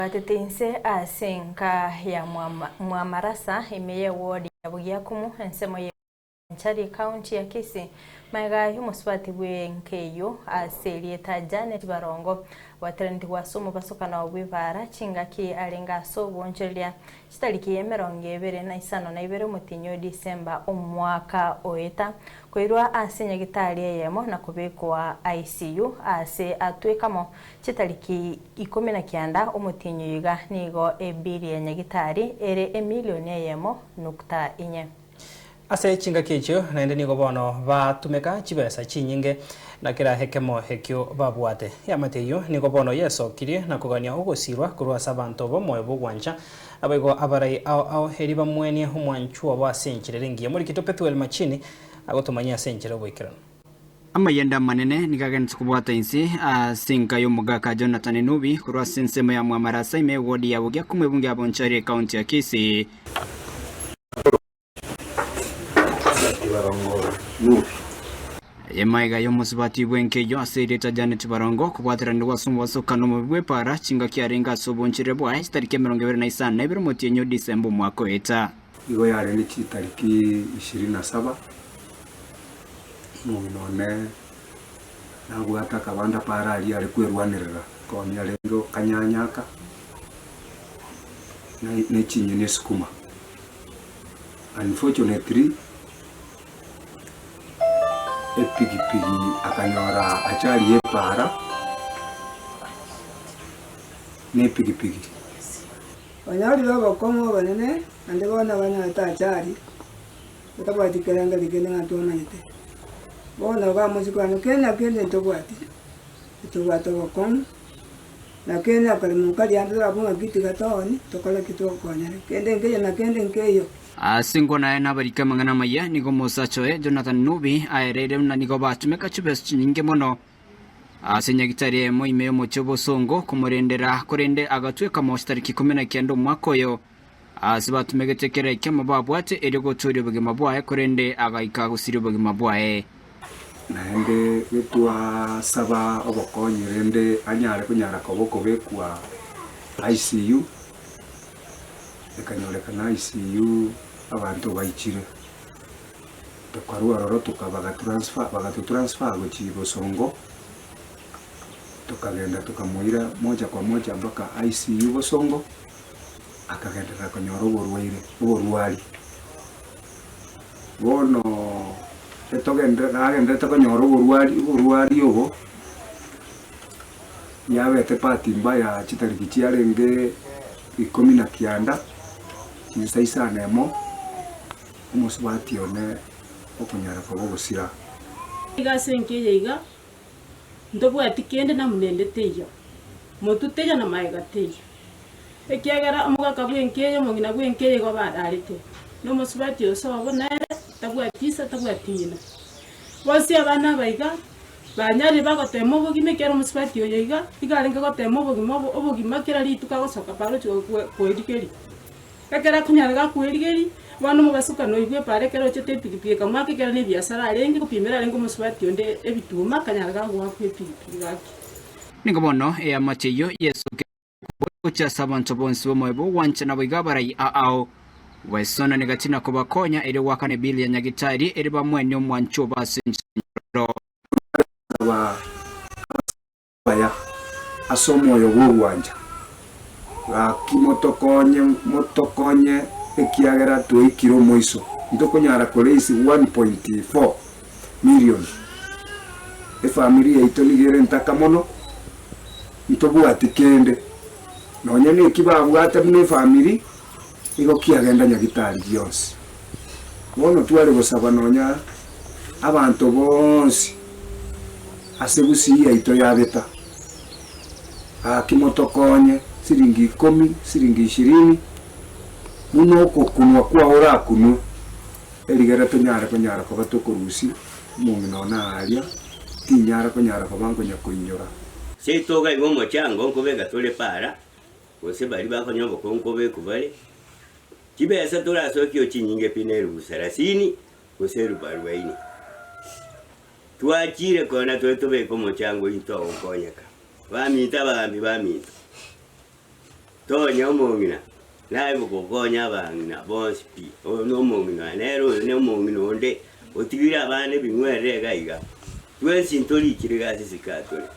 Atetense asenka ya Mwamarasa imeye ward ya Bugiakumu ensemo ya Nchari County ya Kisii maiga yumuswati bwenkeyo aselieta Janet Barongo watrenti wasumu basokana obwibara chingaki alenga sobonchelia chitariki emeronge bere na isano na ibere mutinyo December omwaka oeta koirwa asenya gitari yemo na kubekwa ICU ase atwekamo chitariki 19 omutinyo yiga nigo ebili ya nyagitari ere emilioni yemo nukta inye ase chinga kicho naende nigo bono batumeka chibesa chinyinge na kira hekemo hekyo babwate yamateyo nigo bono yesokirie na kugania ogosirwa kurwa sabanto bomwe bugwancha abego abarai ao heri bamwenie humwanchu abasenchire ringiye muri kitopetuel machini agotumanya senchire obwikirano amayenda manene nikagenza kubwata insi sinka y'omugaka Jonathan Nubi kurwa sensemo ya Mwamarasa ime wodi ya Bugiakumu ebunge ya Nchari County ya Kisii Yemaiga yomusubati bwenkeyo aserieta Janet Barongo kubwatirani wasumwa sokano mubwe para chinga kiarenga sobonchire bwa tariki 25 na ibiro motienyo December mwako eta igo yare ni tariki 27 none nagwata kabanda para ali kwerwanirira konya lero kanyanyaka na chinye ne skuma. Unfortunately epigipigi akanyora achari yepara ne pigipigi wanyari baba komo banene ande bona banyata achari utabati keranga digene ngatona yite bona ba muzikano kenya kende tobwati bakom na kenya kalimukali ande abunga giti gatoni tokala kitokonyare kende ngeyo na kende ngeyo Singona na barika mangana maya nigo mosachoe Jonathan Nubi aerere na nigo batumeka chibes chinyinge mono asenya gitari mo imeyo mochobo songo kumurendera kurende agatweka mo tariki 19 mwaka yo asibatumegetekera ikema babwate erigo turi bugima bwaye kurende agaika gusiri bugima bwaye naende betwa saba obokonyerende anyare kunyara koboko bekwa ICU ekanyolekana ICU abantu bayichire tukwarwa roro tukabaga transfer gochibo songo tukagenda tukamuira moja kwa moja mpaka ICU bosongo akagenda kanyoro borwali bono agenda takanyoro borwali obo yabete pati mbaya chitariki chiarenge 19 Kisa nemo umusubati one okunyara ko bogusira iga senke yiga ndobwati kende na munende teyo motuteja na maiga teyo ekiagara omugaka bwenkeyo mugina bwenkeyo go badarite no musubati osobo na tabwatisa tabwatina bosi abana baiga banyari bagotemo bugime kero musubati yiga igarenga gotemo bugima kera lituka gosoka paro cyo kwedikeri kakera kunyaraga kwirigeri bano mubasuka no ibwe pare kero cyo tepigipie kamake kera ne biasara arengi kupimira arengo musubati onde ebituma kanyaraga gwa kwepigipie gaki ningo bono ya macheyo yesuke kucha sabanto bonsi bomoebo wancha na bigabarai ao wesona negatina kubakonya ere wakane bili ya nyagitari ere bamwenye omwancho basenjero baya asomo yo wanja motokonye ekiagera tuikiro moiso ndokonyara kolesi 1.4 million familia itonigere ntakamono ntobwati kende nonya ne kibabwata mne family iko kiagenda nyagitari yose bono twale gosaba nonya abantu bonsi asebusi ya ito yabeta akimotokonye siringi 10 siringi 20 muno kokunwa kwa ora kunu eligera tonyara konyara ko batokorusi mungino na alia tinyara konyara ko bango nyakuinyora seitoga ibo mochango nkobega tole para bose bari bakonyombo ko nkobe kubale kibesa turasokiyo chinyinge pineru busarasini koseru barwaini twachire kona tobe ko mochango into okonyeka bamita bambi bamita tonya omong'ina naye bukokonya abang'ina bonsi pi ono omong'ina nero ne omong'ina onde otigira abana bing'werere gaiga twensi ntolikire gasi sikatole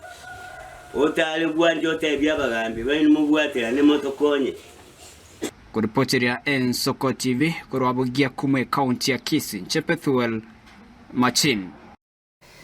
otale bwanje otebya abagambi bali mubwatira ne motokonye. Kuripotiria Ensoko TV kurwabugia kumwe kaunti ya Kisii Chepethuel Machin.